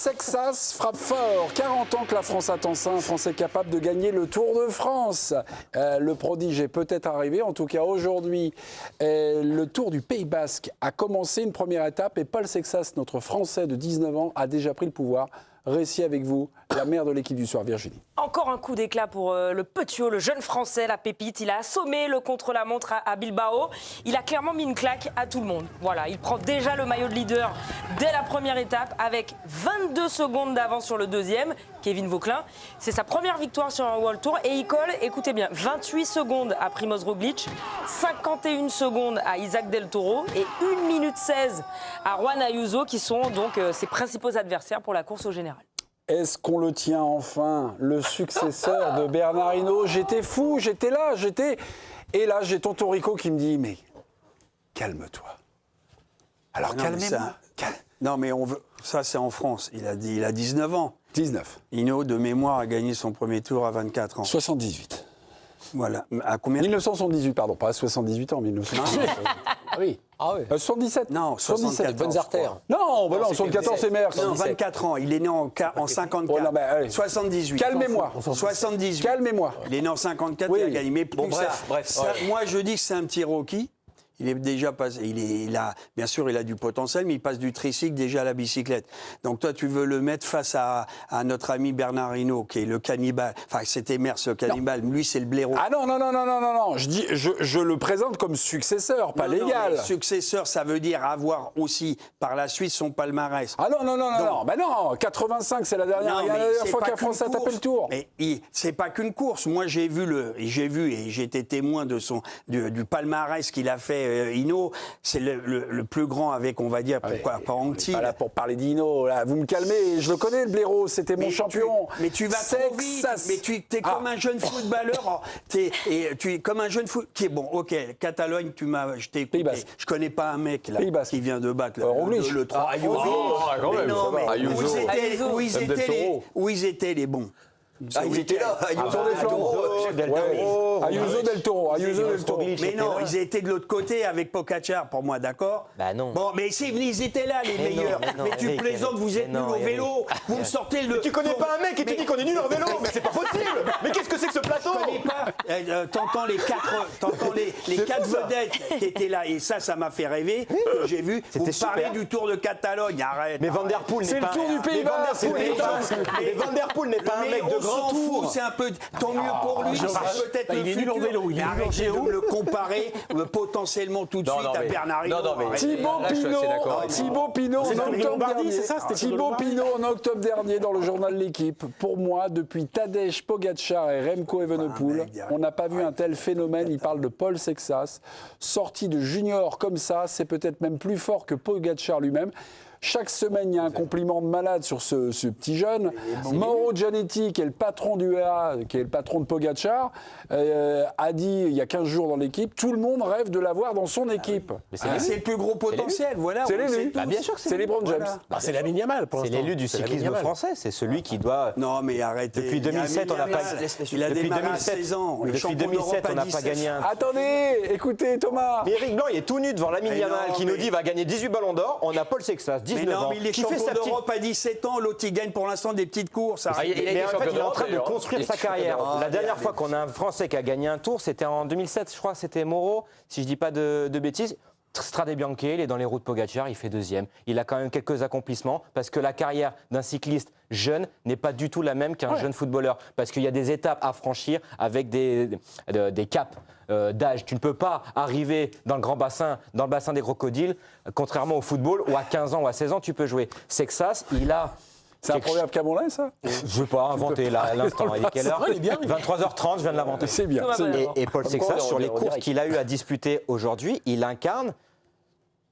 Sexas frappe fort. 40 ans que la France attend ça. Un Français capable de gagner le Tour de France. Le prodige est peut-être arrivé. En tout cas, aujourd'hui, le Tour du Pays Basque a commencé une première étape. Et Paul Sexas, notre Français de 19 ans, a déjà pris le pouvoir. Récit avec vous, la mère de l'équipe du soir, Virginie. Encore un coup d'éclat pour le Petiot, le jeune Français, la pépite. Il a assommé le contre-la-montre à Bilbao. Il a clairement mis une claque à tout le monde. Voilà, il prend déjà le maillot de leader dès la première étape avec 22 secondes d'avance sur le deuxième, Kevin Vauquelin. C'est sa première victoire sur un World Tour et il colle, écoutez bien, 28 secondes à Primoz Roglic, 51 secondes à Isaac Del Toro et 1 minute 16 à Juan Ayuso qui sont donc ses principaux adversaires pour la course au général. Est-ce qu'on le tient enfin, le successeur de Bernard Hinault? J'étais fou, j'étais là. Et là, j'ai tonton Rico qui me dit, mais calme-toi. Alors calmez-moi. Non, mais on veut... ça, c'est en France. Il a 19 ans. 19. Hinault, de mémoire, a gagné son premier tour à 24 ans. 78. Voilà. À combien? 1978, pardon, pas 78 ans, 1978. Ah oui. 77. Non, 77. Bonnes artères. Non, bah non, 74 c'est meilleur. Non, 24 ans. Il est né en 54. Oh, non, mais, allez. 78. Calmez-moi. 78. Calmez-moi. Il est né en 54, Oui. il a gagné. Mais plus Bon, que bref. ça, moi, je dis que c'est un petit Rocky. Il est déjà passé. Bien sûr, il a du potentiel, mais il passe du tricycle déjà à la bicyclette. Donc toi, tu veux le mettre face à notre ami Bernard Hinault, qui est le cannibale. Enfin, c'était Mers, ce cannibale. Lui, c'est le blaireau. Ah non. Je le présente comme successeur, pas légal. Non, successeur, ça veut dire avoir aussi par la suite son palmarès. Ah non. Bah non, 85, c'est la dernière fois qu'un Français a tapé le tour. Mais c'est pas qu'une course. Moi, j'ai vu et j'étais témoin du palmarès qu'il a fait. Hinault, c'est le plus grand avec, on va dire, pourquoi pas Anquetil. Voilà pour parler d'Hinault, là, vous me calmez, je le connais le blaireau, c'était mon champion. Mais tu vas trop vite, mais tu es comme un jeune footballeur, tu es comme un jeune foot qui est bon, ok, Catalogne, je t'ai écouté, je connais pas un mec là, qui vient de battre le 3. Où ils étaient les bons. Ils étaient là. Ayuso Del Toro. Mais non, ils étaient de l'autre côté avec Pogačar, pour moi, d'accord? Bah non. Bon, mais ils étaient là, les meilleurs. Mais tu plaisantes, vous êtes nuls au vélo. Vous me sortez le... Tu connais pas un mec et tu dis qu'on est nul en vélo? Mais c'est pas possible. Mais qu'est-ce que c'est que ce plateau? Je connais pas. T'entends les quatre vedettes qui étaient là. Et ça m'a fait rêver, que j'ai vu. Vous parlez du Tour de Catalogne, arrête. Mais Van Der Poel n'est pas... C'est le Tour du Pays Basque. Mais Van Der Poel n'est pas un mec de grand tour. C'est un peu... Tant mieux pour lui. Peut-être il est nul en vélo. Arrêtez de me le comparer potentiellement tout de suite à Bernard Hinault. Thibaut Pinot en octobre dernier dans le journal L'Équipe. Pour moi, depuis Tadej Pogačar et Remco Evenepoel, on n'a pas vu un tel phénomène. Il parle de Paul Sexas. Sorti de junior comme ça, c'est peut-être même plus fort que Pogačar lui-même. Chaque semaine, il y a un compliment de malade sur ce petit jeune. Mauro Gianetti, qui est le patron du EA, qui est le patron de Pogačar, a dit il y a 15 jours dans l'équipe, tout le monde rêve de l'avoir dans son équipe. C'est le plus gros potentiel, voilà. C'est l'élu. Bien sûr que c'est LeBron James. C'est Lamine Yamal pour C'est l'instant. l'élu du cyclisme français. C'est celui qui doit... Non, mais arrêtez. Depuis 2007, on n'a pas... Il a démarré à 16 ans. Depuis 2007, on n'a pas gagné un... Attendez, écoutez Thomas. Mais Eric Blanc, il est tout nu devant Lamine Yamal qui nous dit va gagner 18 ballons d'or. On a Paul Sexas, 19 ans. Champion d'Europe à 17 ans, l'autre il gagne pour l'instant des petites courses. Mais en fait, il est en train de construire sa carrière. La dernière fois qu'on a un Français qui a gagné un tour, c'était en 2007, je crois, c'était Moreau, si je dis pas de bêtises. Strade Bianche, il est dans les roues de Pogačar, il fait deuxième. Il a quand même quelques accomplissements parce que la carrière d'un cycliste jeune n'est pas du tout la même qu'un jeune footballeur. Parce qu'il y a des étapes à franchir avec des caps d'âge. Tu ne peux pas arriver dans le grand bassin, dans le bassin des crocodiles, contrairement au football où à 15 ans ou à 16 ans tu peux jouer. Sexas, il a... C'est un proverbe camerounais, ça? Je ne veux pas inventer là, à l'instant. Il est quelle heure? 23h30, je viens de l'inventer. C'est bien. Et Paul Sexas, sur les courses qu'il a eu à disputer aujourd'hui, il incarne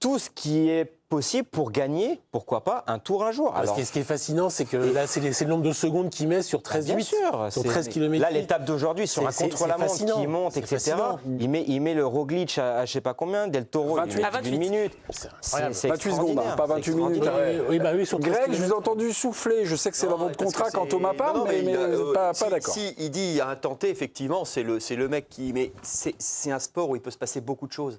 tout ce qui est possible pour gagner, pourquoi pas, un tour un jour. Alors, ce qui est fascinant, c'est que là, c'est le nombre de secondes qu'il met sur 13,8. Bien sûr. Sur 13 km. Là, l'étape d'aujourd'hui, sur un contre-la-montre qui monte, etc. Il met le Roglic à je ne sais pas combien, Del Toro, 28. il met 1 minute. C'est 28 secondes, pas 28 minutes. Oui, sur 13 Greg, je vous ai entendu souffler. Je sais que c'est dans votre contrat quand Thomas parle, mais pas d'accord. Si il dit il y a un tenté, effectivement, c'est le mec qui... Mais c'est un sport où il peut se passer beaucoup de choses.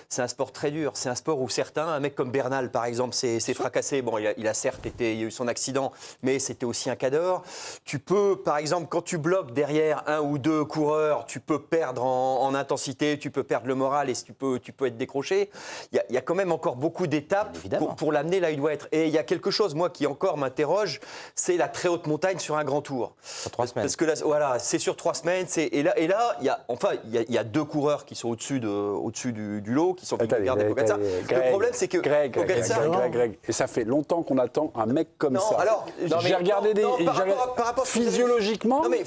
C'est un sport très dur. C'est un sport où certains, un mec comme Bernard Bernal, par exemple, s'est fracassé. Bon, il a certes il y a eu son accident, mais c'était aussi un cador. Tu peux, par exemple, quand tu bloques derrière un ou deux coureurs, tu peux perdre en intensité, tu peux perdre le moral et tu peux être décroché. Il y a quand même encore beaucoup d'étapes pour l'amener là où il doit être. Et il y a quelque chose, moi, qui encore m'interroge, c'est la très haute montagne sur un grand tour. Sur 3 semaines. Parce que là, voilà, c'est sur 3 semaines. Et là, il y a 2 coureurs qui sont au-dessus du lot, qui sont Vingegaard et Pogačar. Le problème, c'est que Greg. Et ça fait longtemps qu'on attend un mec comme ça. Alors, j'ai regardé par rapport physiologiquement. Non, mais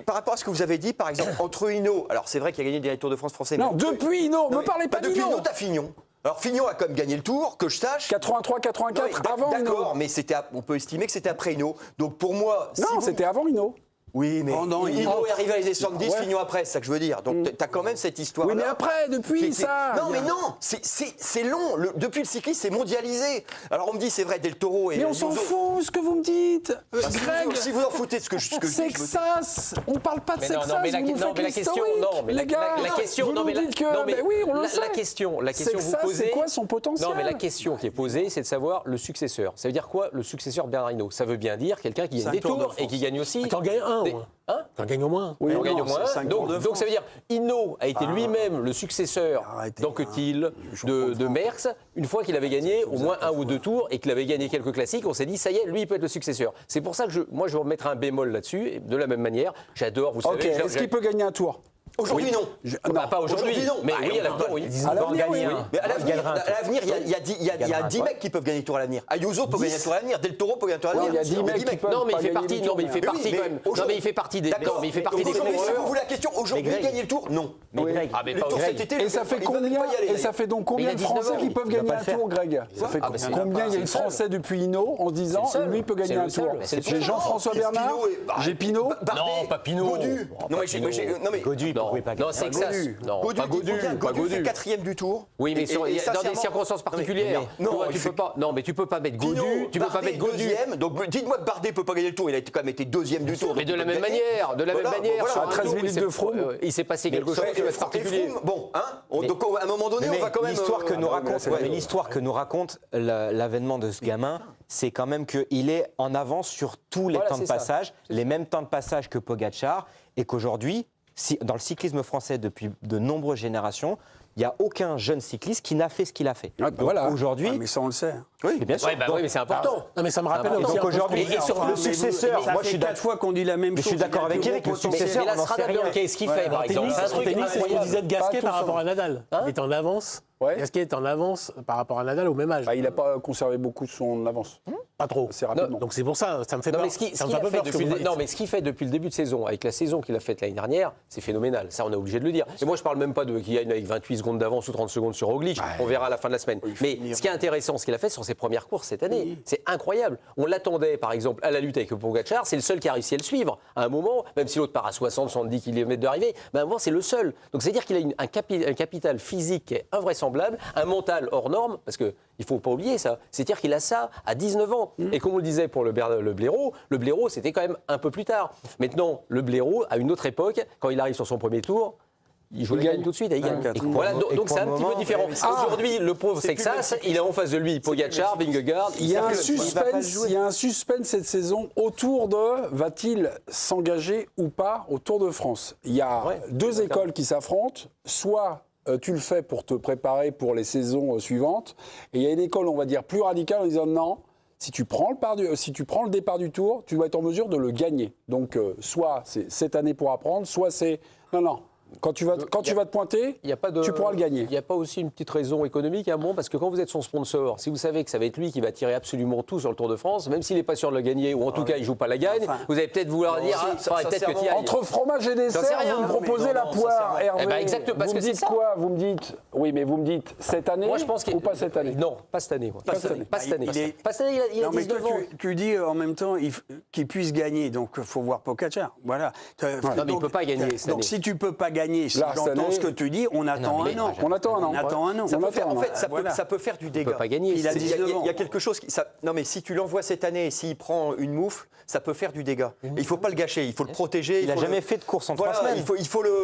par rapport à ce que vous avez dit, par exemple, entre Hinault, alors c'est vrai qu'il a gagné le dernier Tour de France français. Non, depuis Hinault, ne parlez pas depuis d'Hinault. Hinault, t'as Fignon. Alors Fignon a quand même gagné le Tour, que je sache. 83, 84, avant Hinault. D'accord, mais on peut estimer que c'était après Hinault. Donc pour moi... Non, c'était avant Hinault. Oui, mais Hinault est arrivé à les années 70, Fignon après, c'est ça que je veux dire. Donc t'as quand même cette histoire-là. Oui, mais après, depuis ça. Non, mais non, c'est long. Depuis le cyclisme, c'est mondialisé. Alors on me dit, c'est vrai, Del Toro et... Mais on s'en fout, ce que vous me dites. Greg, si vous en foutez de ce que je dis... Sexas, on parle pas de Sexas, vous me faites l'historique, les gars. La question, vous nous dites que... Oui, on le sait. La question que vous posez... c'est quoi son potentiel? Non, mais la question qui est posée, c'est de savoir le successeur. Ça veut dire quoi, le successeur Bernard Hinault? Ça veut bien dire quelqu'un qui gagne des tours et qui gagne aussi... T'en gagnes un, T'en gagnes au moins. Oui, on gagne au moins. Donc ça veut dire Hinault a été lui-même le successeur d'Anquetil, de Merckx, une fois qu'il avait gagné au moins 1 ou 2 tours et qu'il avait gagné quelques classiques, on s'est dit ça y est, lui il peut être le successeur. C'est pour ça que je vais remettre un bémol là-dessus, et de la même manière, j'adore, vous savez... Est-ce qu'il peut gagner un tour? Aujourd'hui, non. Pas aujourd'hui, non. Mais oui, à l'avenir, oui. À l'avenir, oui. Mais à l'avenir, il y a 10 mecs qui peuvent gagner le tour à l'avenir. Ayuso peut gagner le tour à l'avenir. Del Toro peut gagner le tour à l'avenir. Il y a 10 mecs qui peuvent Non, mais il fait pas partie. gagner Non, mais il fait le tour, partie quand même. Non, mais il fait partie des. D'accord. Mais il fait partie des Aujourd'hui, si coureurs. vous voulez la question, aujourd'hui, gagner le tour, non. Mais Greg, Ah, mais Le pas tour Greg. cet été, Et ça fait combien? Et ça fait donc combien de Français qui peuvent gagner un tour, Greg? Ça fait combien il y a eu de Français depuis Hinault en se disant lui peut gagner un tour? J'ai Jean-François Bernard, j'ai Pinot. Non, pas Pinot. Godu. Non, mais Godu, il pouvait pas gagner. Non, c'est que ça. Non, pas Godu. Godu fait 4e du tour. Oui, mais dans des circonstances particulières. Non, tu peux pas. Non, mais tu peux pas mettre Godu. Tu peux pas mettre Godu. Donc dites-moi que Bardet peut pas gagner le tour. Il a quand même été 2e du tour. Mais de la même manière, À 13 minutes de Froome. il s'est passé quelque chose qui va être particulier. Bon, donc à un moment donné, on va quand même. L'histoire que nous raconte l'avènement de ce gamin, c'est quand même qu'il est en avance sur tous les temps de passage, les mêmes temps de passage que Pogačar, et qu'aujourd'hui, dans le cyclisme français depuis de nombreuses générations, il n'y a aucun jeune cycliste qui n'a fait ce qu'il a fait. Voilà. Aujourd'hui, Mais ça, on le sait. oui, bien sûr. Oui, mais c'est important. Non, mais ça me rappelle aussi. Donc aujourd'hui, le successeur, Moi, moi je suis 4 fois qu'on dit la même chose. je suis d'accord avec Eric, le successeur, Mais on la n'en sait Strada rien. Bianca, qu'est-ce qu'il fait, par exemple? C'est un truc Tennis, c'est ce qu'on incroyable. disait de Gasquet Pas par tous rapport à Nadal. Il est en avance. Ouais. Gasquet est en avance par rapport à Nadal au même âge. Il n'a pas conservé beaucoup de son avance. Pas trop. C'est rapidement. Donc c'est pour ça, ça me fait Non, peur. mais ce Ça me fait un peu peur ce que vous dites. non, mais ce qu'il fait depuis le début de saison, avec la saison qu'il a faite l'année dernière, c'est phénoménal. Ça, on est obligé de le dire. Et moi, je parle même pas de qu'il gagne avec 28 secondes d'avance ou 30 secondes sur Roglic. On verra à la fin de la semaine. Mais ce qui est intéressant, ce qu'il a fait sur ses premières courses cette année, c'est incroyable. On l'attendait, par exemple, à la lutte avec Pogačar. C'est le seul qui a réussi à le suivre. À un moment, même si l'autre part à 60, 70 km d'arrivée, à un moment, c'est le seul. Donc, c'est-à-dire qu'il a un capital physique qui est invraisemblable, un mental hors norme, parce qu'il ne faut pas oublier ça. C'est-à-dire qu'il a ça à 19 ans. Et comme on le disait pour le blaireau, c'était quand même un peu plus tard. Maintenant, le blaireau, à une autre époque, quand il arrive sur son premier tour, il gagne tout de suite et il gagne. Voilà, donc c'est un petit peu différent. Aujourd'hui, le pauvre Sexas, il a en face de lui Pogačar, Vingegaard. Il y a un suspense cette saison autour de va-t-il s'engager ou pas au Tour de France. Il y a deux écoles qui s'affrontent, soit tu le fais pour te préparer pour les saisons suivantes, et il y a une école, on va dire, plus radicale en disant non, si tu prends le départ du Tour, tu dois être en mesure de le gagner. Donc soit c'est cette année pour apprendre, soit c'est non. Quand tu vas te pointer, tu pourras le gagner. Il n'y a pas aussi une petite raison économique à un moment, parce que quand vous êtes son sponsor, si vous savez que ça va être lui qui va tirer absolument tout sur le Tour de France, même s'il n'est pas sûr de le gagner, ou en tout cas il ne joue pas la gagne, vous allez peut-être vouloir dire peut-être que tu y ailles. Entre fromage et dessert, vous me proposez la poire, Hervé. Eh ben, exactement, parce vous me que c'est dites ça. quoi? Vous me dites vous me dites cette année. Moi, je pense ou pas cette année. Non, pas cette année. Pas cette année. Pas cette année. Il Il a 19 ans. tu dis en même temps qu'il puisse gagner, donc il faut voir Pogačar. Voilà. Non, mais il ne peut pas gagner cette année. Donc si tu peux pas gagné. Si Là, cette j'entends année- ce que tu dis, on attend un an. On attend un an. On attend un an. Ça peut On faire, attend, en fait, voilà. ça peut faire du dégât. peut pas gagner. Il a Il y a- 19 ans. il y a quelque chose qui. Non, mais si tu l'envoies cette année et s'il prend une moufle, ça peut faire du dégât. Et il ne faut pas le gâcher, il faut le protéger. Il n'a faut jamais le- fait de course en Voilà, 3 semaines.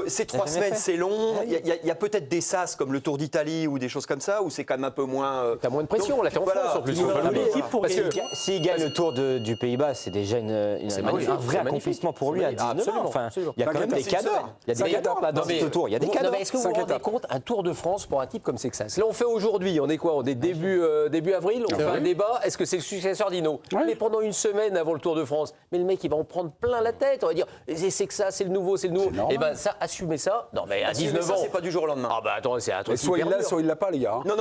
ces 3 jamais semaines, fait. c'est long. Il y a peut-être des sas comme le Tour d'Italie ou des choses comme ça où c'est quand même un peu moins. T'as moins de pression, Donc, là, t'es en voilà. France en plus. Il faut va pas falloir- l'oublier. L'équipe pour Parce que- gagner. S'il gagne le Tour du Pays-Bas, c'est déjà un magnifique, vrai c'est magnifique. accomplissement pour lui à C'est 19 ans. absolument, Enfin, absolument. il y a quand même des C'est une cadors. semaine. Il y a des 5 cadors là dans Non, mais- ce tour. Il y a des Non, cadors. mais est-ce que vous vous 5 rendez étapes. compte un Tour de France pour un type comme Sexas? Là, on fait aujourd'hui, on est quoi? On est début avril, on fait un débat. Est-ce que c'est le successeur d'Hinault? Ouais. Mais pendant une semaine avant le Tour de France, mais le mec, il va en prendre plein la tête. On va dire, c'est Sexas, c'est le nouveau, c'est le nouveau. normal. Et ben, ça, assumer ça. Non, mais à Mais 19 ça, ans. c'est pas du jour au lendemain. Ah, bah attends, c'est un Et truc. soit il hyper l'a, dur. soit il l'a pas, les gars. Non.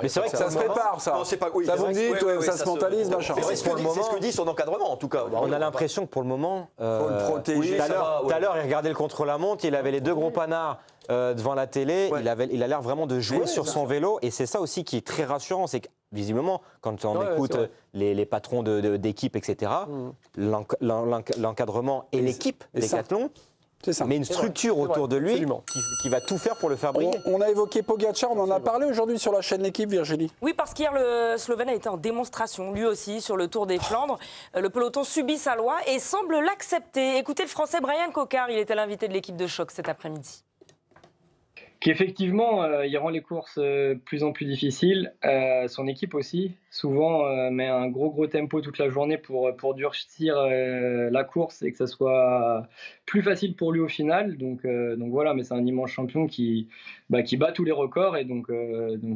Mais c'est vrai que Ça se prépare, ça. Non, c'est pas. Oui, Ça c'est vous vrai me que- dites, oui, oui, ça se mentalise, machin. C'est ce que dit son encadrement, en tout cas. on a l'impression que pour le moment, Faut le protéger. tout à ça l'heure, va, tout à l'heure, il regardait le contre-la-montre, il avait les deux gros panards devant la télé, Ouais. il a l'air vraiment de jouer Ouais, sur ça. son vélo, et c'est ça aussi qui est très rassurant, c'est que visiblement, quand on Ouais, écoute c'est vrai. les patrons d'équipe, etc., l'encadrement et l'équipe et ça. Décathlon, C'est ça. mais une structure c'est vrai, autour de lui absolument. qui va tout faire pour le faire briller. On a évoqué Pogacar, on en a parlé aujourd'hui sur la chaîne L'équipe, Virginie. Oui, parce qu'hier, le Slovène a été en démonstration, lui aussi, sur le Tour des Flandres. Le peloton subit sa loi et semble l'accepter. Écoutez le Français Brian Cocard, il était l'invité de l'équipe de choc cet après-midi. Qu'effectivement, il rend les courses de plus en plus difficiles. Son équipe aussi, souvent, met un gros tempo toute la journée pour durcir la course et que ça soit plus facile pour lui au final. Donc voilà, mais c'est un immense champion qui bat tous les records et donc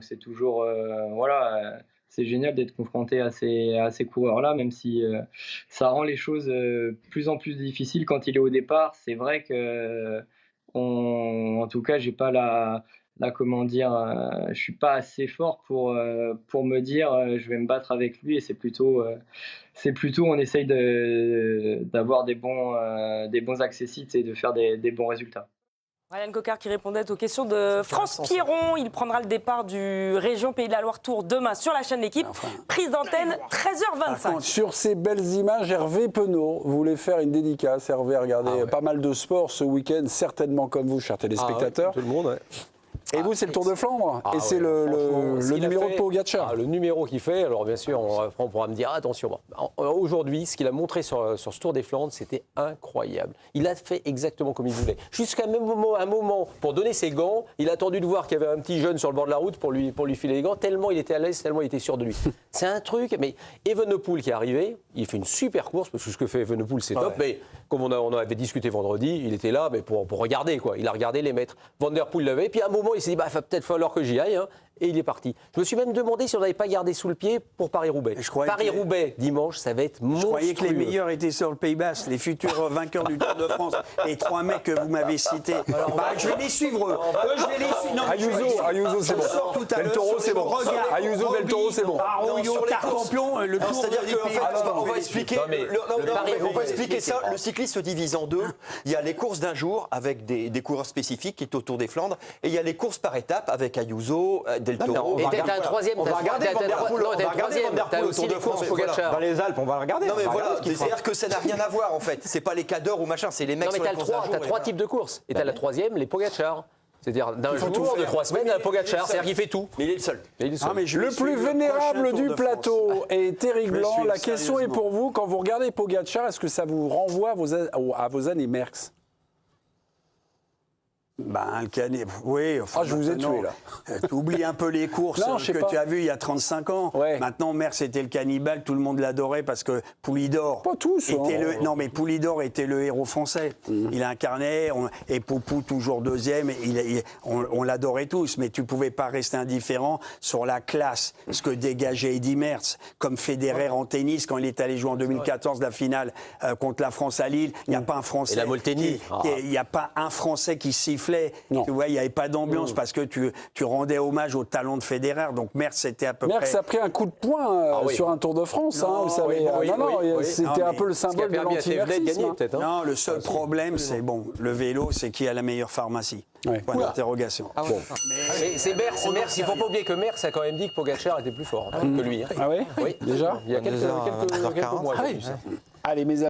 c'est toujours c'est génial d'être confronté à ces coureurs-là, même si ça rend les choses de plus en plus difficiles quand il est au départ. C'est vrai que en tout cas, j'ai pas je suis pas assez fort pour me dire je vais me battre avec lui et c'est plutôt on essaye d'avoir des bons accessites et de faire des bons résultats. Brian Cocard qui répondait aux questions de France Piron. Il prendra le départ du Région Pays de la Loire Tour demain sur la chaîne L'équipe. Prise d'antenne 13h25. Sur ces belles images, Hervé Penaud voulait faire une dédicace. Hervé a regardé pas mal de sport ce week-end, certainement comme vous, chers téléspectateurs. Tout le monde, ouais. Et vous, c'est le Tour de Flandre et c'est franchement, ce le qu'il a numéro fait- de Pogacar. Le numéro qu'il fait, alors bien sûr, on pourra me dire attention. Aujourd'hui, ce qu'il a montré sur ce Tour des Flandres, c'était incroyable. Il a fait exactement comme il voulait. Jusqu'à un moment, pour donner ses gants, il a attendu de voir qu'il y avait un petit jeune sur le bord de la route pour lui filer les gants, tellement il était à l'aise, tellement il était sûr de lui. C'est un truc, mais Evenepoel qui est arrivé, il fait une super course, parce que ce que fait Evenepoel, c'est top, mais comme on en avait discuté vendredi, il était là mais pour regarder, quoi. Il a regardé les mètres. Van der Poel l'avait, puis à un moment, il s'est dit, il va peut-être falloir que j'y aille, hein, et il est parti. Je me suis même demandé si on n'avait pas gardé sous le pied pour Paris-Roubaix. Je croyais que- Paris-Roubaix, dimanche, ça va être Je monstrueux. croyais que les meilleurs étaient sur le Pays Basque, les futurs vainqueurs du Tour de France. Les 3 mecs que vous m'avez cités. Je vais les suivre. Eux, je vais les suivre. Non, mais je vais les suivre. Ayuso, c'est Je sors bon. tout à l'heure Beltoro, sur c'est les bon. regards. Ayuso, Beltoro, c'est bon. Arroyo, sur les Tartampion, le Non, Tour c'est-à-dire des qu'en Pays fait, on va Basques. expliquer. Non, mais On va expliquer ça. Le cyclisme se divise en deux. Il y a les courses d'un jour avec des coureurs spécifiques qui est au Tour des Flandres, et il y a les courses par étapes avec Ayuso, Del Toro. Et t'as un troisième. On va regarder Van der Poel, on va regarder Van der T'as Poel au aussi Tour de les courses France. Pogacar. Dans les Alpes, on va le regarder. Non mais on va voilà, regarder ce qu'il fera. c'est-à-dire que ça n'a rien à voir en fait. C'est pas les cadors ou machin, c'est les mecs Non, mais sur t'as les courses d'un jour, t'as et trois voilà. type de courses. Et t'as la troisième, les Pogacar. C'est-à-dire d'un jour, tout de faire. 3 semaines, Oui, un mais Pogacar. il est C'est-à-dire qu'il fait tout. Mais il est le seul. Et il est le seul. Ah, mais je vais Le suivre plus prochain vénérable Tour du de plateau France. est Eric Je vais Blanc. suivre La question est sérieusement. pour vous. Quand vous regardez Pogacar, est-ce que ça vous renvoie à vos années Merckx? Ben, le canet, oui. Enfin, Ah, je vous ai maintenant, tué, là. Tu oublies un peu les courses Non, je sais que pas. tu as vues il y a 35 ans. Ouais. Maintenant, Merckx était le cannibale, tout le monde l'adorait parce que Poulidor. Pas tous, était hein. Non, mais Poulidor était le héros français. Il incarnait, et Poupou toujours deuxième, on l'adorait tous, mais tu pouvais pas rester indifférent sur la classe, ce que dégageait Eddy Merckx, comme Federer en tennis, quand il est allé jouer en 2014 la finale contre la France à Lille. Il n'y a pas un Français. Et la Molteni. Il n'y a pas un Français qui sifflait. Non. Tu vois, il n'y avait pas d'ambiance parce que tu rendais hommage au talent de Federer. Donc Merckx, c'était à peu Merckx près. a pris un coup de poing oui. sur un Tour de France, Non, hein, vous savez. oui, C'était Non, un mais peu le ce Ce qui a symbole de permis à Thévenet de gagner, l'antimercisme. peut-être. hein. Non, le seul problème, c'est bon, le vélo, c'est qui a la meilleure pharmacie. Ouais. Point d'interrogation. Bon. Mais c'est Merckx. Il ne faut pas oublier que Merckx a quand même dit que Pogacar était plus fort que lui. hein. Ah oui Oui, Déjà il y a quelques mois. Allez, mes amis.